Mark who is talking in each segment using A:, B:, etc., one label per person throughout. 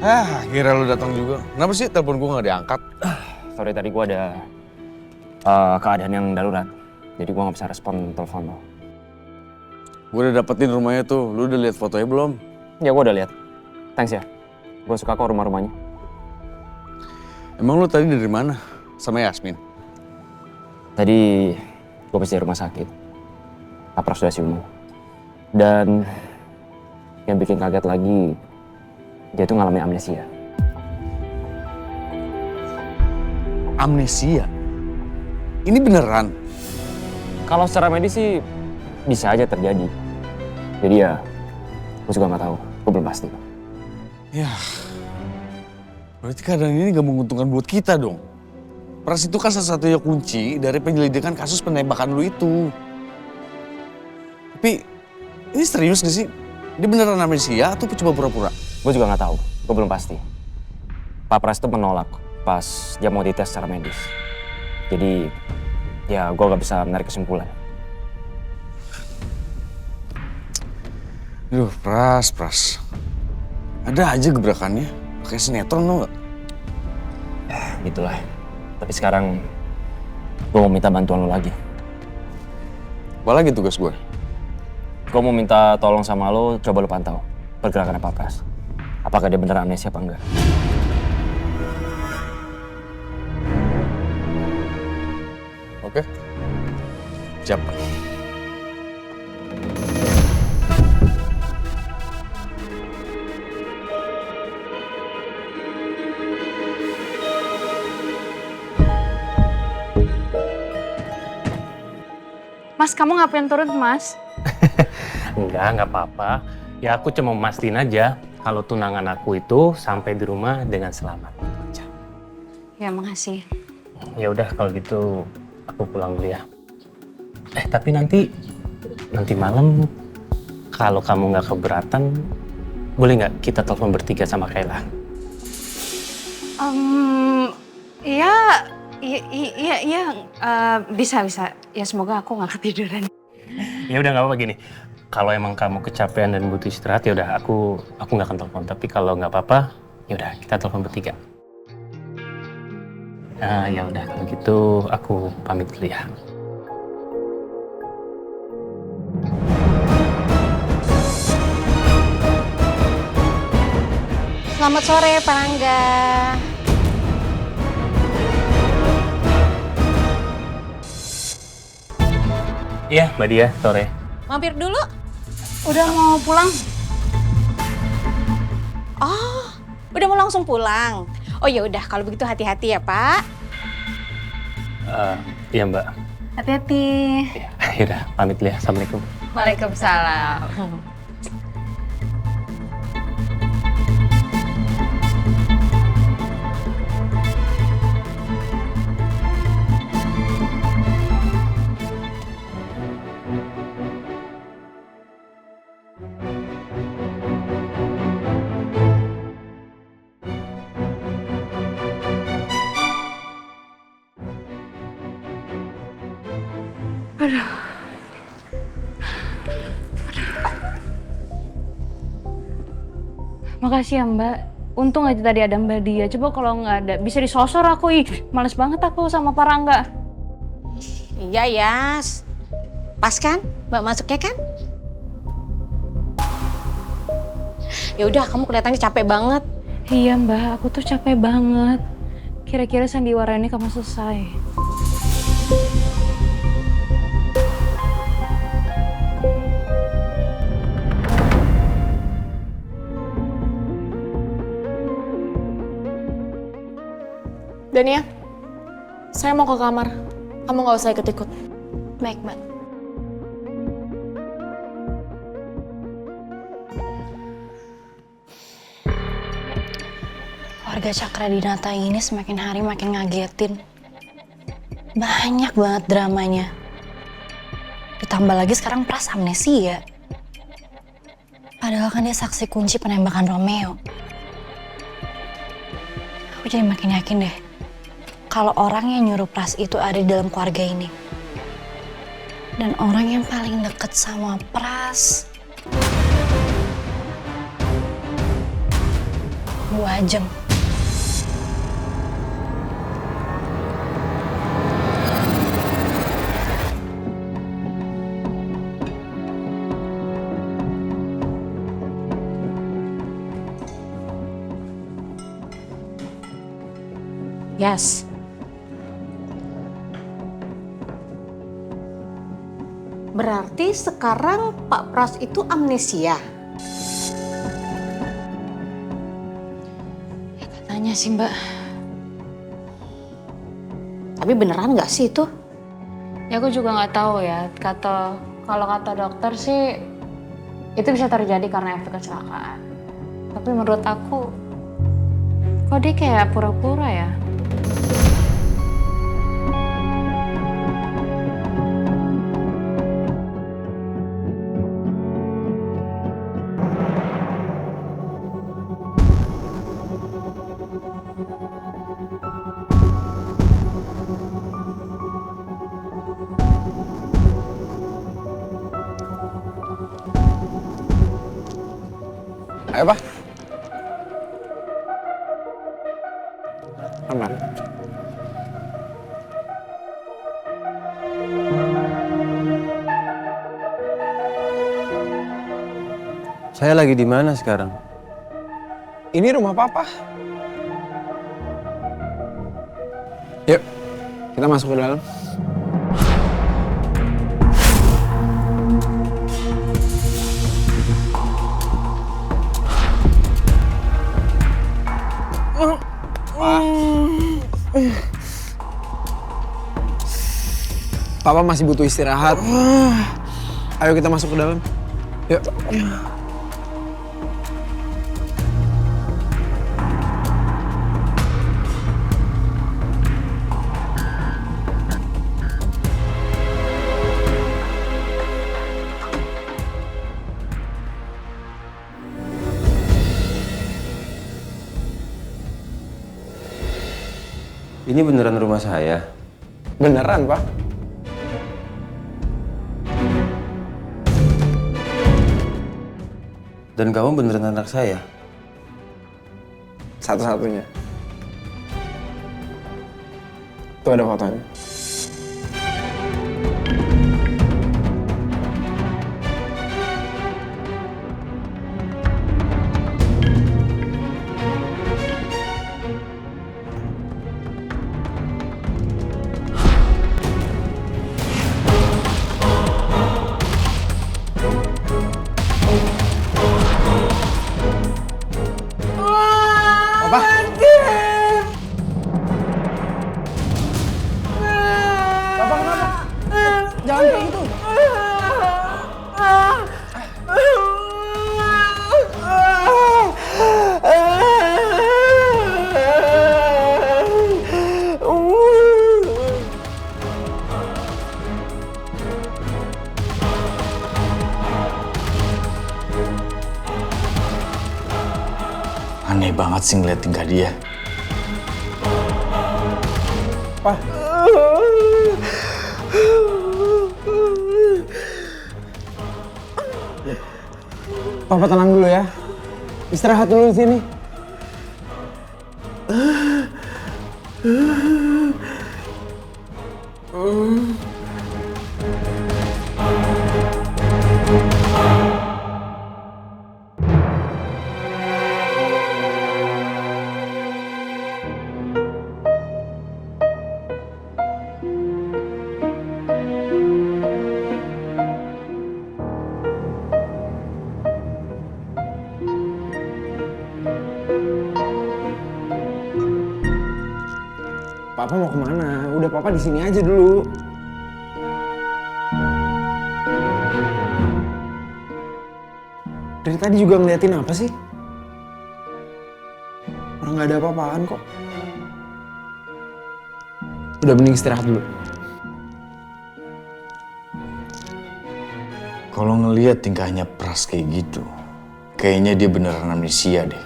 A: Akhirnya lu datang juga. Kenapa sih telepon gue gak diangkat?
B: Sorry tadi gue ada keadaan yang darurat. Jadi gue gak bisa respon telepon lo.
A: Gue udah dapetin rumahnya tuh. Lu udah lihat fotonya belum?
B: Ya gue udah lihat. Thanks ya. Gue suka kok rumah-rumahnya.
A: Emang lu tadi dari mana? Sama Yasmin?
B: Tadi gue pas di rumah sakit. Papa sudah siuman. Dan yang bikin kaget lagi, dia tuh ngalamin amnesia.
A: Amnesia? Ini beneran?
B: Kalau secara medis sih bisa aja terjadi. Jadi ya, gue juga nggak tahu. Gue belum pasti.
A: Ya, berarti keadaan ini gak menguntungkan buat kita dong. Pras itu kan salah satunya kunci dari penyelidikan kasus penembakan lu itu. Tapi, ini serius gak sih? Dia beneran amnesia atau coba pura-pura?
B: Gue juga nggak tahu. Gue belum pasti. Pak Pras itu menolak pas dia mau dites secara medis. Jadi, ya gue nggak bisa menarik kesimpulan.
A: Duh, Pras. Ada aja gebrakannya. Kayak sinetron lo gak?
B: Gitulah. Tapi sekarang gue mau minta bantuan lo lagi.
A: Apa lagi tugas gue?
B: Gue mau minta tolong sama lo, coba lo pantau pergerakan Pak Pras. Apakah dia beneran amnesia apa enggak?
A: Oke. Siap.
C: Mas, kamu ngapain turun, Mas?
D: Enggak apa-apa. Ya aku cuma mastiin aja kalau tunangan aku itu sampai di rumah dengan selamat. Aja.
C: Ya, makasih.
D: Ya udah kalau gitu aku pulang dulu ya. Tapi nanti malam kalau kamu nggak keberatan, boleh nggak kita telepon bertiga sama Kayla?
C: Iya, bisa. Ya semoga aku nggak ketiduran.
D: Ya udah nggak apa-apa gini. Kalau emang kamu kecapean dan butuh istirahat ya udah aku nggak akan telepon. Tapi kalau nggak apa-apa, ya udah kita telepon bertiga. Nah, ya udah kalau gitu aku pamit dulu ya.
E: Selamat sore, Pak Rangga.
D: Iya, Mbak Dia, sore.
E: Mampir dulu.
C: Udah mau pulang?
E: Oh, udah mau langsung pulang. Oh ya udah, kalau begitu hati-hati ya, Pak.
D: Iya, Mbak.
C: Hati-hati.
D: Ya udah, pamit dulu ya. Assalamualaikum.
C: Waalaikumsalam. Makasih ya, Mbak. Untung aja tadi ada Mbak Dia. Coba kalau nggak ada, bisa disosor aku. Males banget aku sama Pak Rangga.
E: Iya, Yas. Pas kan? Mbak masuknya kan? Ya udah, kamu kelihatannya capek banget.
C: Iya, Mbak. Aku tuh capek banget. Kira-kira sandiwara ini kamu selesai.
F: Dania, saya mau ke kamar. Kamu nggak usah ikut-ikut.
E: Baik, Mbak. Warga Cakradinata ini semakin hari makin ngagetin. Banyak banget dramanya. Ditambah lagi sekarang Pras amnesia. Padahal kan dia saksi kunci penembakan Romeo. Aku jadi makin yakin deh. Kalau orang yang nyuruh Pras itu ada di dalam keluarga ini. Dan orang yang paling deket sama Pras 2 jam.
F: Yes.
G: Berarti sekarang Pak Pras itu amnesia.
E: Katanya sih Mbak.
G: Tapi beneran nggak sih itu?
C: Ya aku juga nggak tahu ya. Kalau kata dokter sih itu bisa terjadi karena efek kecelakaan. Tapi menurut aku, kok dia kayak pura-pura ya?
A: Ayo, Pak. Aman.
H: Saya lagi di mana sekarang?
A: Ini rumah Papa. Yuk, kita masuk ke dalam. Papa masih butuh istirahat. Ayo kita masuk ke dalam. Yuk.
H: Ini beneran rumah saya?
A: Beneran, Pak?
H: Dan kamu beneran anak saya?
A: Satu-satunya. Tuh ada fotonya. Papa? Papa kenapa? Jangan kayak gitu. Aneh banget sih ngeliat tingkah dia. Pak. Papa tenang dulu ya. Istirahat dulu di sini. Papa mau kemana? Udah Papa di sini aja dulu. Dari tadi juga ngeliatin apa sih? Orang nggak ada apa-apaan kok. Udah mending istirahat dulu. Kalau ngeliat tingkahnya Pras kayak gitu, kayaknya dia beneran amnesia deh.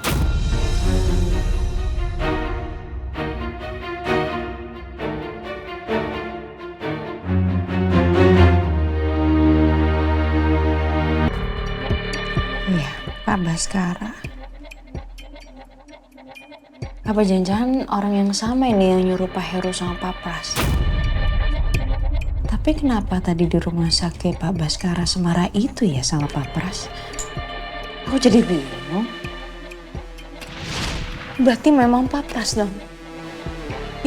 I: Iya, Pak Baskara.
C: Apa jangan-jangan orang yang sama ini yang nyuruh Pak Heru sama Pak Pras? Tapi kenapa tadi di rumah sakit Pak Baskara semarah itu ya sama Pak Pras? Aku jadi bingung. Berarti memang Pak Pras dong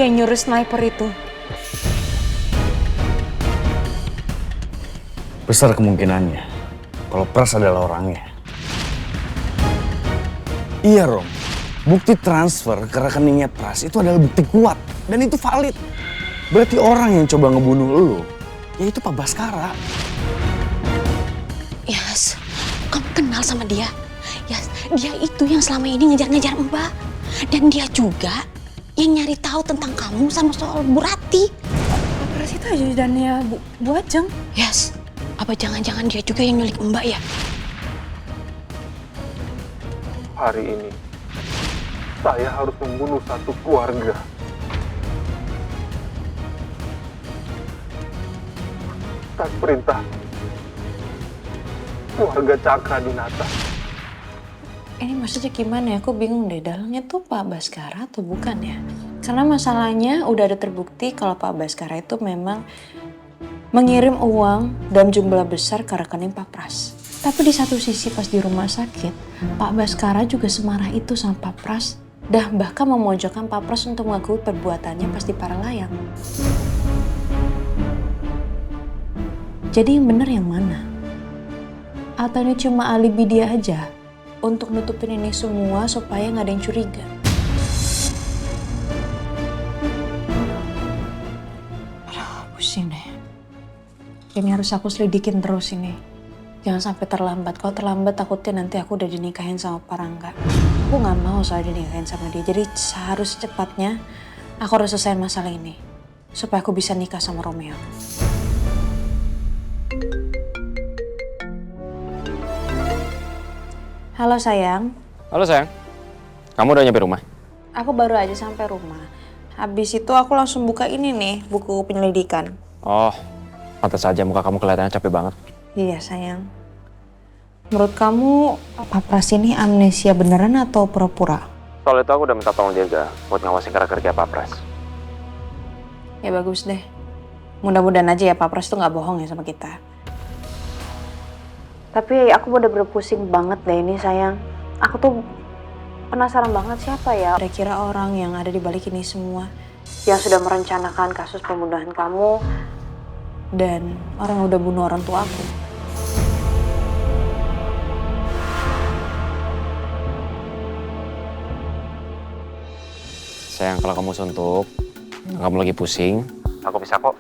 C: yang nyuruh sniper itu.
A: Besar kemungkinannya kalau Pras adalah orangnya. Iya, Rom. Bukti transfer ke rekeningnya Pras itu adalah bukti kuat dan itu valid. Berarti orang yang coba ngebunuh lo, yaitu Pak Baskara.
E: Yas, kamu kenal sama dia? Yas, dia itu yang selama ini ngejar-ngejar Mbak. Dan dia juga yang nyari tahu tentang kamu sama soal Bu Rati.
C: Pak Pras itu ajudannya Bu Ajeng.
E: Yas, apa jangan-jangan dia juga yang nyulik Mbak ya?
I: Hari ini, saya harus membunuh satu keluarga. Atas perintah keluarga Cakra Dinata.
C: Ini maksudnya gimana ya? Aku bingung deh, dalangnya tuh Pak Baskara atau bukan ya? Karena masalahnya udah ada terbukti kalau Pak Baskara itu memang mengirim uang dalam jumlah besar ke rekening Pak Pras. Tapi di satu sisi pas di rumah sakit, Pak Baskara juga semarah itu sama Pak Pras. Dan bahkan memojokkan Pak Pras untuk mengakui perbuatannya pas di Paralayang. Jadi yang benar yang mana? Atau ini cuma alibi dia aja untuk nutupin ini semua supaya nggak ada yang curiga? Aduh, pusing deh. Ini harus aku selidikin terus ini. Jangan sampai terlambat. Kalau terlambat takutnya nanti aku udah dinikahin sama Pak Rangga. Aku nggak mau soal dinikahin sama dia. Jadi seharus secepatnya aku harus selesaiin masalah ini supaya aku bisa nikah sama Romeo. Halo sayang.
B: Halo sayang, kamu udah nyampe rumah?
C: Aku baru aja sampai rumah. Habis itu aku langsung buka ini nih, buku penyelidikan.
B: Oh, pantas saja muka kamu kelihatannya capek banget.
C: Iya sayang. Menurut kamu, Pak Pras ini amnesia beneran atau pura-pura?
B: Soal itu aku udah minta tolong Diega buat ngawasin kerja Pak Pras.
C: Ya bagus deh. Mudah-mudahan aja ya Pak Pras tuh nggak bohong ya sama kita. Tapi aku udah berpusing banget deh ini sayang. Aku tuh penasaran banget siapa ya kira-kira orang yang ada di balik ini semua. Yang sudah merencanakan kasus pembunuhan kamu dan orang yang udah bunuh orang tua aku.
B: Sayang, kalau kamu suntuk, kamu lagi pusing, aku bisa kok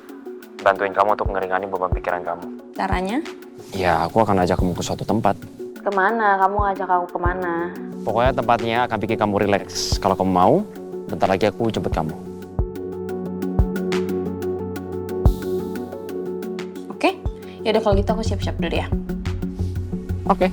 B: bantuin kamu untuk ngeringanin beban pikiran kamu.
C: Caranya?
B: Ya, aku akan ajak kamu ke suatu tempat.
C: Kemana? Kamu ngajak aku kemana?
B: Pokoknya tempatnya akan bikin kamu rileks. Kalau kamu mau, bentar lagi aku jemput kamu.
C: Oke? Yaudah kalau gitu aku siap-siap dulu ya.
B: Oke.